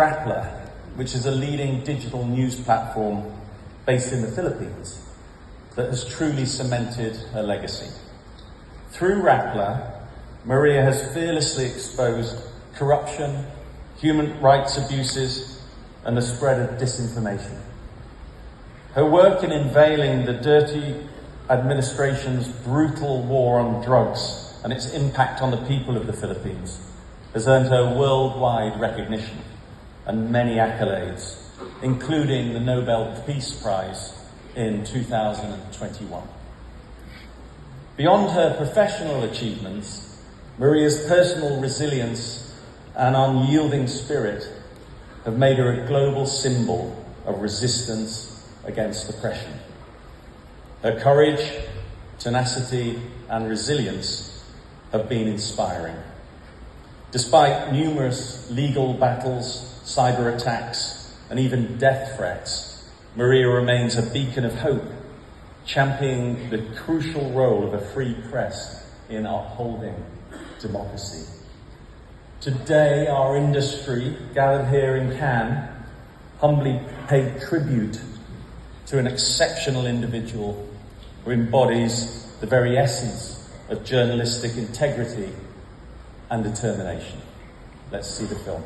Rappler, which is a leading digital news platform based in the Philippines that has truly cemented her legacy. Through Rappler, Maria has fearlessly exposed corruption, human rights abuses, and the spread of disinformation. Her work in unveiling the dirty administration's brutal war on drugs and its impact on the people of the Philippines has earned her worldwide recognition and many accolades, including the Nobel Peace Prize in 2021. Beyond her professional achievements, Maria's personal resilience and unyielding spirit have made her a global symbol of resistance against oppression. Her courage, tenacity, and resilience have been inspiring. Despite numerous legal battles, cyber attacks, and even death threats, Maria remains a beacon of hope, championing the crucial role of a free press in upholding democracy. Today, our industry, gathered here in Cannes, humbly paid tribute to an exceptional individual who embodies the very essence of journalistic integrity and determination. Let's see the film.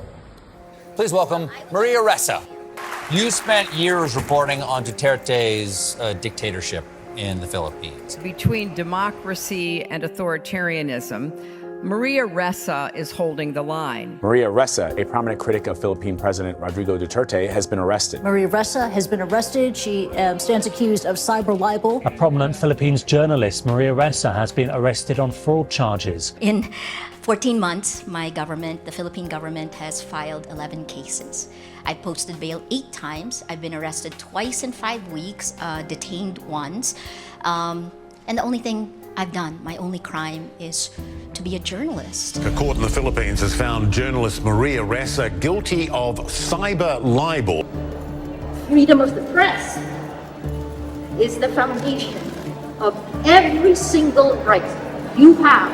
Please welcome Maria Ressa. You spent years reporting on Duterte's dictatorship in the Philippines. Between democracy and authoritarianism, Maria Ressa is holding the line. Maria Ressa, a prominent critic of Philippine President Rodrigo Duterte, has been arrested. Maria Ressa has been arrested. She stands accused of cyber libel. A prominent Philippines journalist, Maria Ressa, has been arrested on fraud charges. In 14 months, my government, the Philippine government, has filed 11 cases. I posted bail 8 times. I've been arrested twice in 5 weeks, detained once. And the only thing I've done, my only crime, is to be a journalist. A court in the Philippines has found journalist Maria Ressa guilty of cyber libel. Freedom of the press is the foundation of every single right you have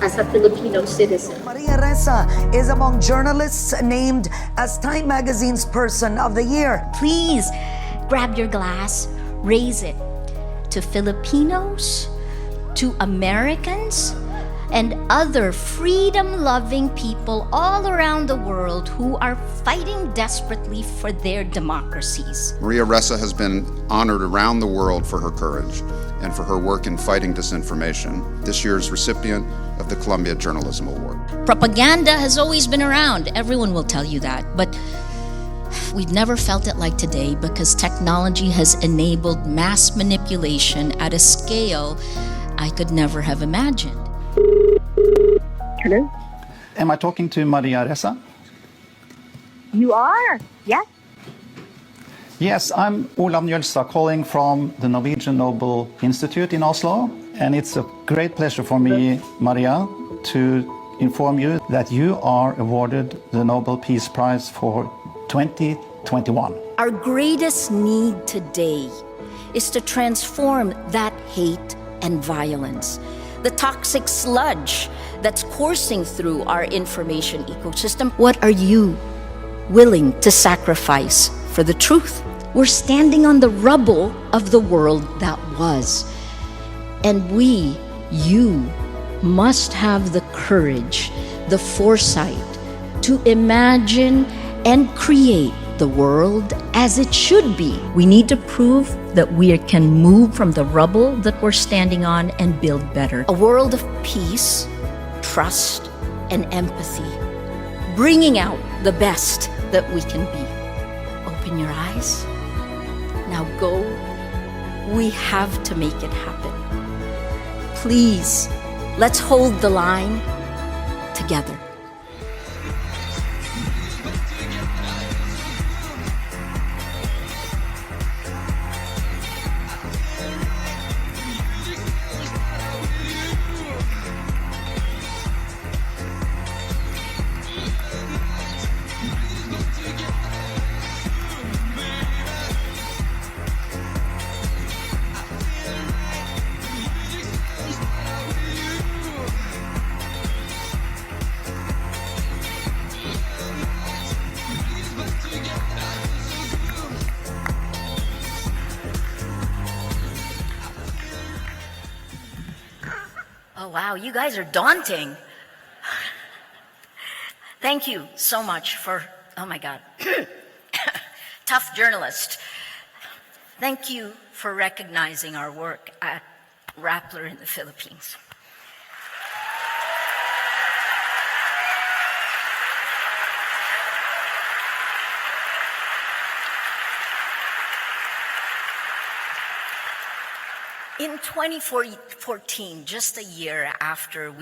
as a Filipino citizen. Maria Ressa is among journalists named as Time Magazine's Person of the Year. Please grab your glass, raise it to Filipinos, to Americans, and other freedom-loving people all around the world who are fighting desperately for their democracies. Maria Ressa has been honored around the world for her courage and for her work in fighting disinformation. This year's recipient of the Columbia Journalism Award. Propaganda has always been around. Everyone will tell you that. But we've never felt it like today because technology has enabled mass manipulation at a scale I could never have imagined. Hello? Am I talking to Maria Ressa? You are, yes. Yes, I'm Olav Njølstad calling from the Norwegian Nobel Institute in Oslo. And it's a great pleasure for me, Maria, to inform you that you are awarded the Nobel Peace Prize for 2021. Our greatest need today is to transform that hate and violence, the toxic sludge that's coursing through our information ecosystem. What are you willing to sacrifice for the truth? We're standing on the rubble of the world that was. And you must have the courage, the foresight to imagine and create the world as it should be. We need to prove that we can move from the rubble that we're standing on and build better. A world of peace, trust, and empathy, bringing out the best that we can be. Open your eyes. Now go. We have to make it happen. Please, let's hold the line together. Wow, you guys are daunting. Thank you so much for, oh my God, tough journalist. Thank you for recognizing our work at Rappler in the Philippines. In 2014, just a year after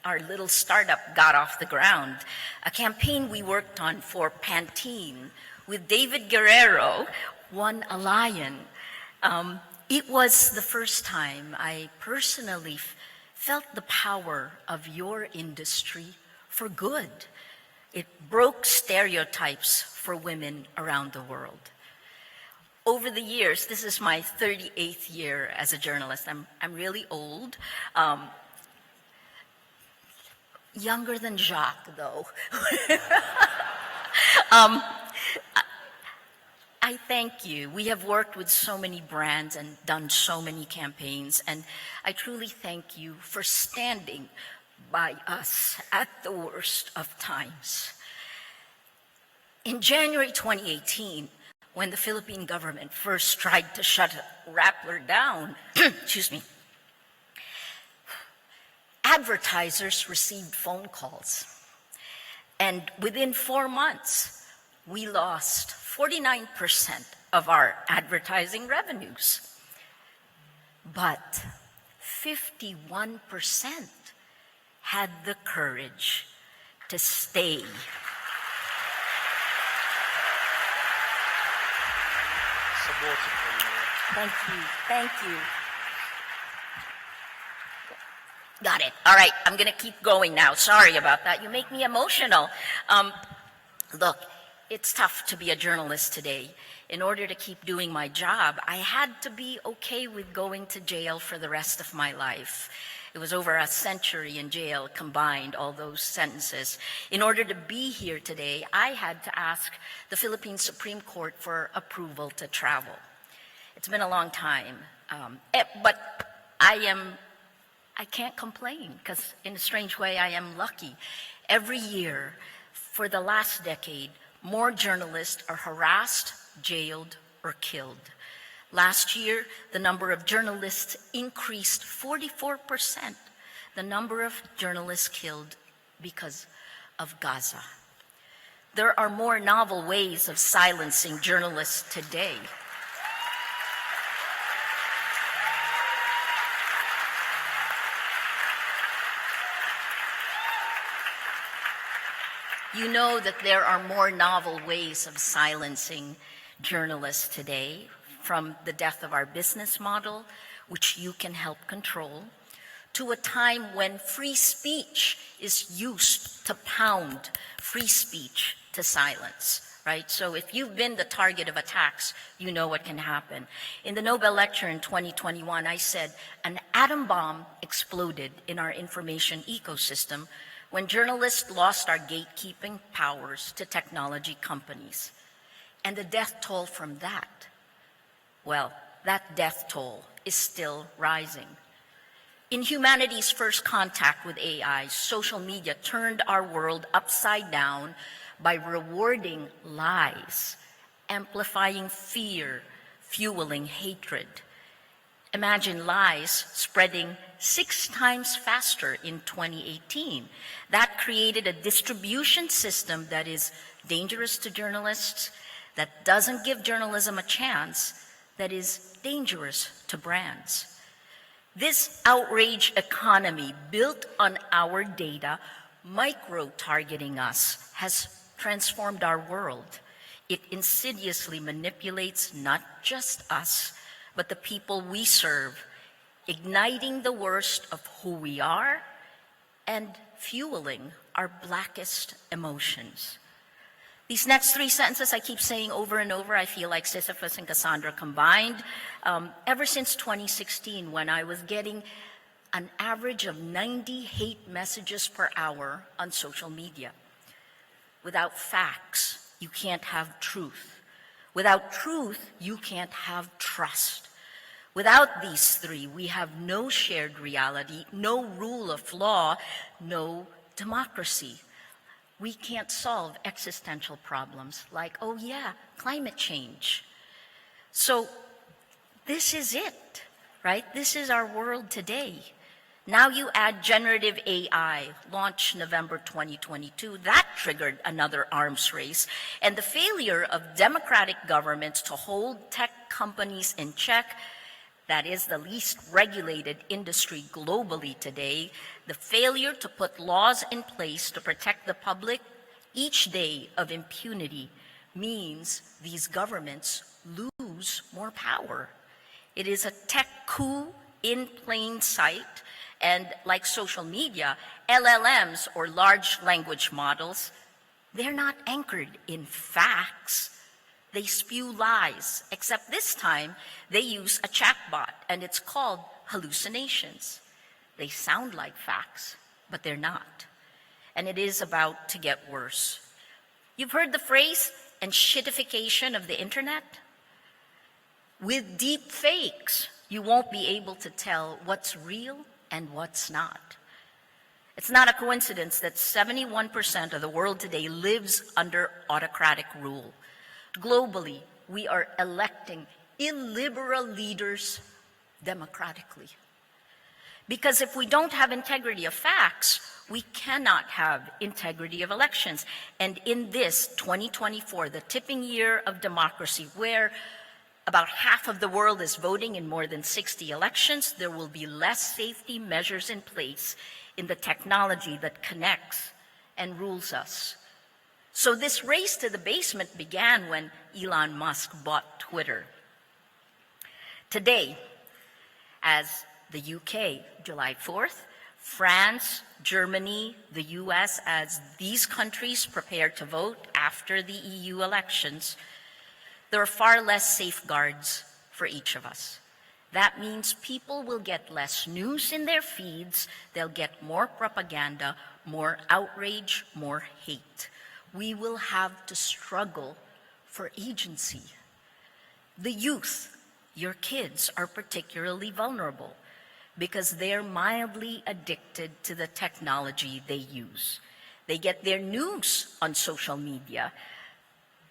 our little startup got off the ground, a campaign we worked on for Pantene with David Guerrero won a lion. It was the first time I personally felt the power of your industry for good. It broke stereotypes for women around the world. Over the years, this is my 38th year as a journalist. I'm really old. Younger than Jacques, though. I thank you. We have worked with so many brands and done so many campaigns, and I truly thank you for standing by us at the worst of times. In January 2018, when the Philippine government first tried to shut Rappler down, excuse me, advertisers received phone calls. And within 4 months, we lost 49% of our advertising revenues. But 51% had the courage to stay. Thank you, thank you. Got it. All right, I'm gonna keep going now. Sorry about that. You make me emotional. Look, it's tough to be a journalist today. In order to keep doing my job, I had to be okay with going to jail for the rest of my life. It was over a century in jail, combined, all those sentences. In order to be here today, I had to ask the Philippine Supreme Court for approval to travel. It's been a long time, but I can't complain, because in a strange way, I am lucky. Every year, for the last decade, more journalists are harassed, jailed, or killed. Last year, the number of journalists increased 44%, the number of journalists killed because of Gaza. There are more novel ways of silencing journalists today. You know that there are more novel ways of silencing journalists today, from the death of our business model, which you can help control, to a time when free speech is used to pound free speech to silence, right? So if you've been the target of attacks, you know what can happen. In the Nobel lecture in 2021, I said, an atom bomb exploded in our information ecosystem when journalists lost our gatekeeping powers to technology companies. And the death toll from that, well, that death toll is still rising. In humanity's first contact with AI, social media turned our world upside down by rewarding lies, amplifying fear, fueling hatred. Imagine lies spreading 6 times faster in 2018. That created a distribution system that is dangerous to journalists, that doesn't give journalism a chance, that is dangerous to brands. This outrage economy built on our data, micro-targeting us, has transformed our world. It insidiously manipulates not just us, but the people we serve, igniting the worst of who we are and fueling our blackest emotions. These next 3 sentences I keep saying over and over, I feel like Sisyphus and Cassandra combined. Ever since 2016, when I was getting an average of 90 hate messages per hour on social media. Without facts, you can't have truth. Without truth, you can't have trust. Without these three, we have no shared reality, no rule of law, no democracy. We can't solve existential problems like, oh yeah, climate change. So this is it, right? This is our world today. Now you add generative AI, launched November 2022, that triggered another arms race, and the failure of democratic governments to hold tech companies in check. That is the least regulated industry globally today. The failure to put laws in place to protect the public, each day of impunity means these governments lose more power. It is a tech coup in plain sight, and like social media, LLMs, or large language models, they're not anchored in facts. They spew lies, except this time they use a chatbot, and it's called hallucinations. They sound like facts, but they're not. And it is about to get worse. You've heard the phrase, and shitification of the internet? With deep fakes, you won't be able to tell what's real and what's not. It's not a coincidence that 71% of the world today lives under autocratic rule. Globally, we are electing illiberal leaders democratically. Because if we don't have integrity of facts, we cannot have integrity of elections. And in this 2024, the tipping year of democracy, where about half of the world is voting in more than 60 elections, there will be less safety measures in place in the technology that connects and rules us. So this race to the basement began when Elon Musk bought Twitter. Today, as the UK, July 4th, France, Germany, the US, as these countries prepare to vote after the EU elections, there are far less safeguards for each of us. That means people will get less news in their feeds, they'll get more propaganda, more outrage, more hate. We will have to struggle for agency. The youth, your kids, are particularly vulnerable because they're mildly addicted to the technology they use. They get their news on social media,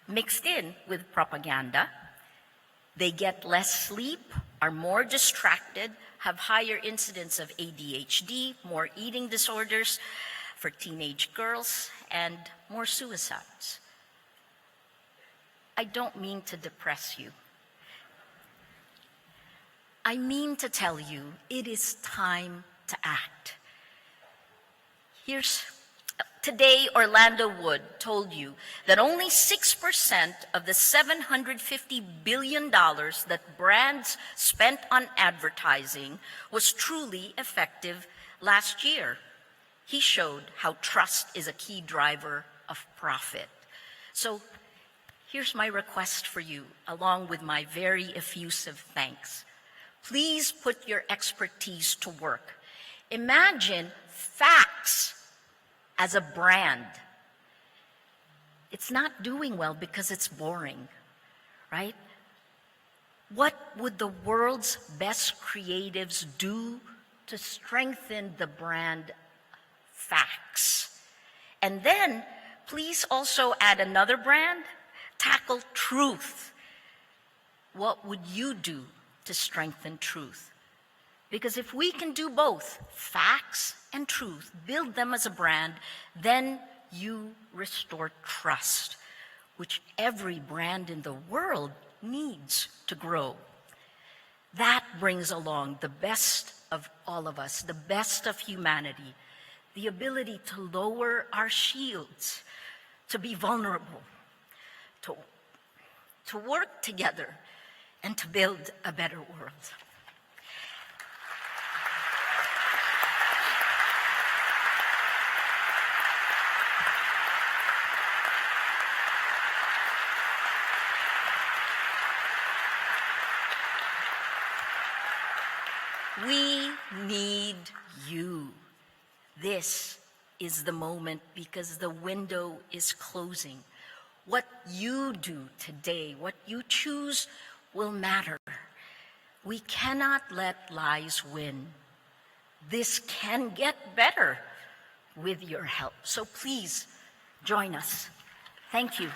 mixed in with propaganda. They get less sleep, are more distracted, have higher incidence of ADHD, more eating disorders for teenage girls, and more suicides. I don't mean to depress you. I mean to tell you it is time to act. Today, Orlando Wood told you that only 6% of the $750 billion that brands spent on advertising was truly effective last year. He showed how trust is a key driver of profit. So here's my request for you, along with my very effusive thanks. Please put your expertise to work. Imagine facts as a brand. It's not doing well because it's boring, right? What would the world's best creatives do to strengthen the brand facts? And then please also add another brand, tackle truth. What would you do to strengthen truth? Because if we can do both, facts and truth, build them as a brand, then you restore trust, which every brand in the world needs to grow. That brings along the best of all of us, the best of humanity, the ability to lower our shields, to be vulnerable, to work together, and to build a better world. We need you. This is the moment because the window is closing. What you do today, what you choose will matter. We cannot let lies win. This can get better with your help. So please join us. Thank you.